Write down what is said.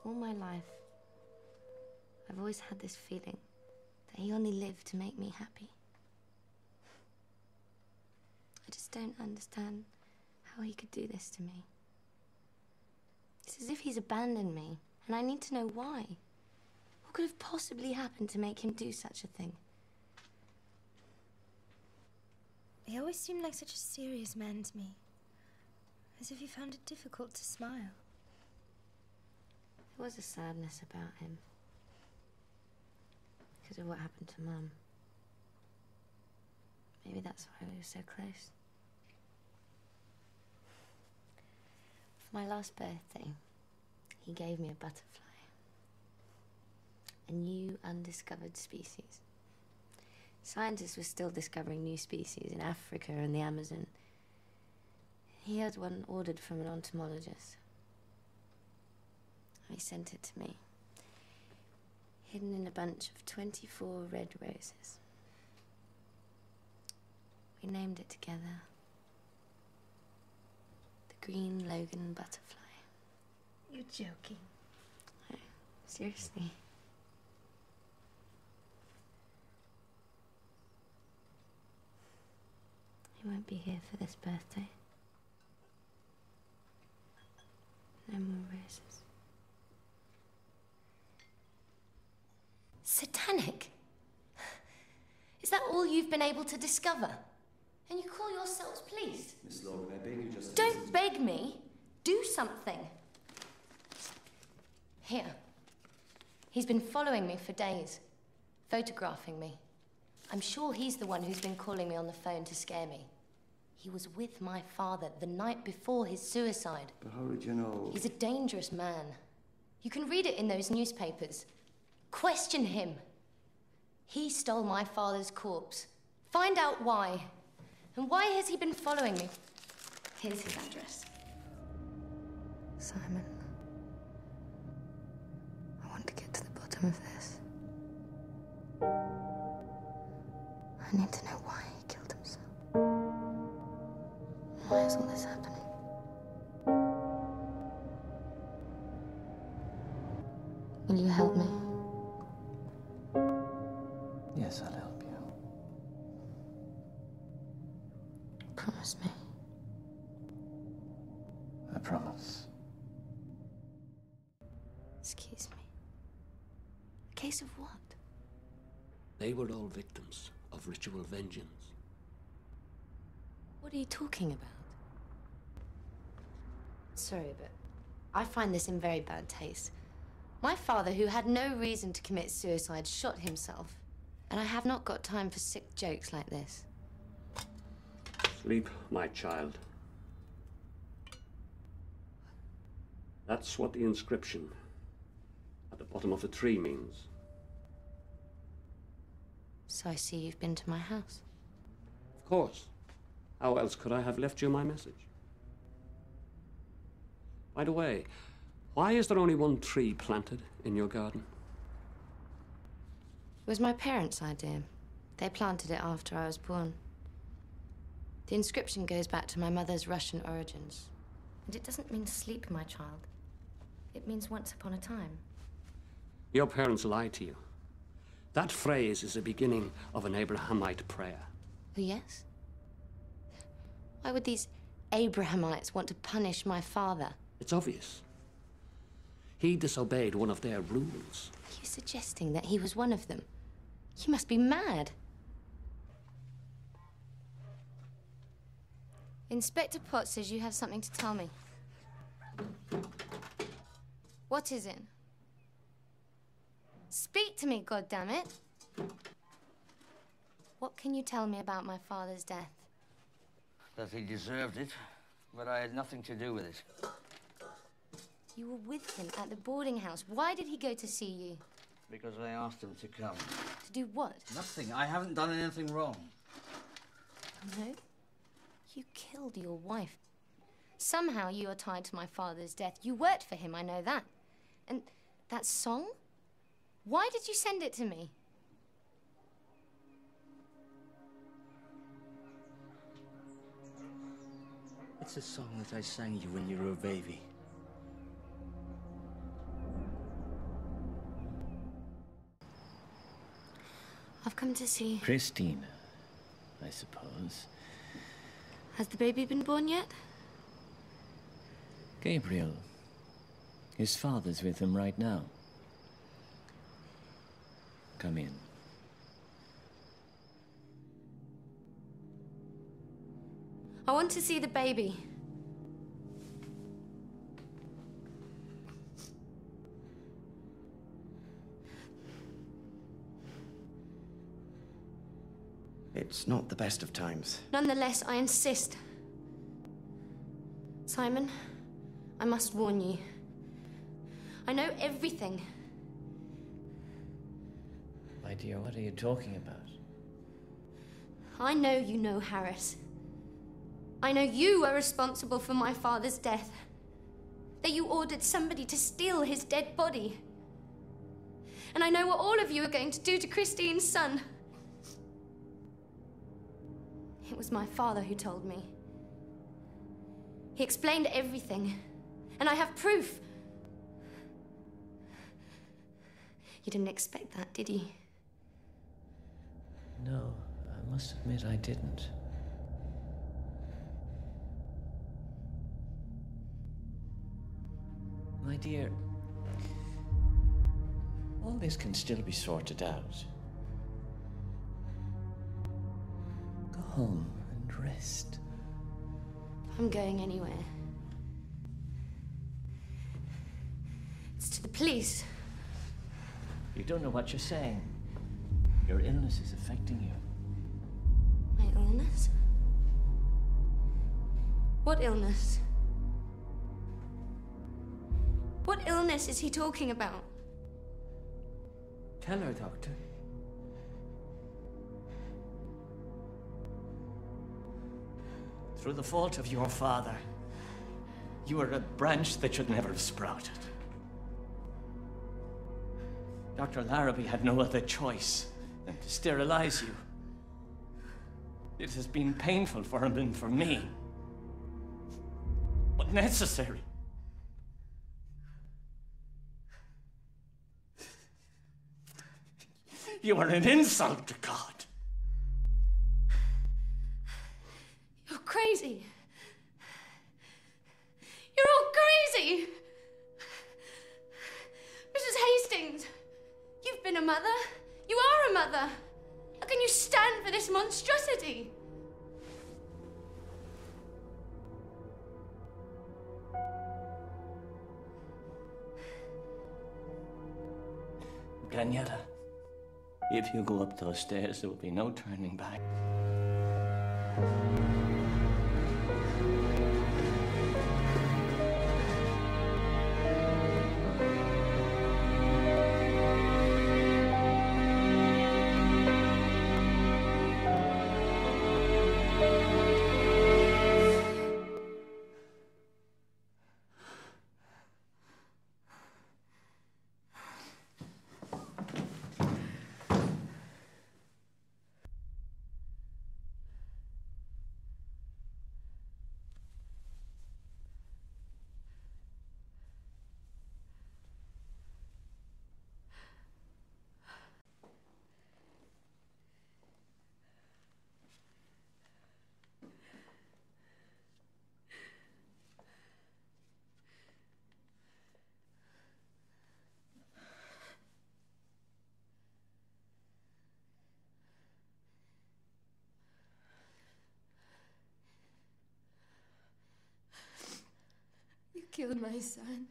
All my life, I've always had this feeling that he only lived to make me happy. I just don't understand how he could do this to me. It's as if he's abandoned me, and I need to know why. What could have possibly happened to make him do such a thing? He always seemed like such a serious man to me. As if he found it difficult to smile. There was a sadness about him. Because of what happened to Mum. Maybe that's why we were so close. For my last birthday, he gave me a butterfly. A new undiscovered species. Scientists were still discovering new species in Africa and the Amazon. He had one ordered from an entomologist. He sent it to me, hidden in a bunch of 24 red roses. We named it together the Green Logan Butterfly. You're joking. No, seriously. He won't be here for this birthday. No more roses. Satanic? Is that all you've been able to discover? And you call yourselves pleased? Miss Logan, I beg you just... Don't beg me. Do something. Here. He's been following me for days. Photographing me. I'm sure he's the one who's been calling me on the phone to scare me. He was with my father the night before his suicide. But how did you know? He's a dangerous man. You can read it in those newspapers. Question him. He stole my father's corpse. Find out why. And why has he been following me? Here's his address. Simon, I want to get to the bottom of this. I need to know why he killed himself. Why is all this happening? Will you help me? Yes, I'll help you. Promise me. I promise. Excuse me. A case of what? They were all victims of ritual vengeance. What are you talking about? Sorry, but I find this in very bad taste. My father, who had no reason to commit suicide, shot himself. And I have not got time for sick jokes like this. Sleep, my child. That's what the inscription at the bottom of the tree means. So I see you've been to my house. Of course. How else could I have left you my message? By the way, why is there only one tree planted in your garden? It was my parents' idea. They planted it after I was born. The inscription goes back to my mother's Russian origins. And it doesn't mean sleep, my child. It means once upon a time. Your parents lied to you. That phrase is the beginning of an Abrahamite prayer. Oh, yes? Why would these Abrahamites want to punish my father? It's obvious. He disobeyed one of their rules. Are you suggesting that he was one of them? You must be mad. Inspector Potts says you have something to tell me. What is it? Speak to me, goddammit. What can you tell me about my father's death? That he deserved it, but I had nothing to do with it. You were with him at the boarding house. Why did he go to see you? Because I asked him to come. To do what? Nothing. I haven't done anything wrong. No? You killed your wife. Somehow you are tied to my father's death. You worked for him, I know that. And that song? Why did you send it to me? It's a song that I sang you when you were a baby. I've come to see. Christina, I suppose. Has the baby been born yet? Gabriel. His father's with him right now. Come in. I want to see the baby. It's not the best of times. Nonetheless, I insist. Simon, I must warn you. I know everything. My dear, what are you talking about? I know you know Harris. I know you are responsible for my father's death. That you ordered somebody to steal his dead body. And I know what all of you are going to do to Christine's son. It was my father who told me. He explained everything, and I have proof. You didn't expect that, did you? No, I must admit I didn't. My dear, all this can still be sorted out. Go home and rest. I'm going anywhere. It's to the police. You don't know what you're saying. Your illness is affecting you. My illness? What illness? What illness is he talking about? Tell her, Doctor. Through the fault of your father, you are a branch that should never have sprouted. Dr. Larrabee had no other choice than to sterilize you. It has been painful for him and for me, but necessary. You are an insult to God. You're crazy. You're all crazy! Mrs. Hastings, you've been a mother. You are a mother. How can you stand for this monstrosity? Daniela, if you go up those stairs, there will be no turning back. You killed my son.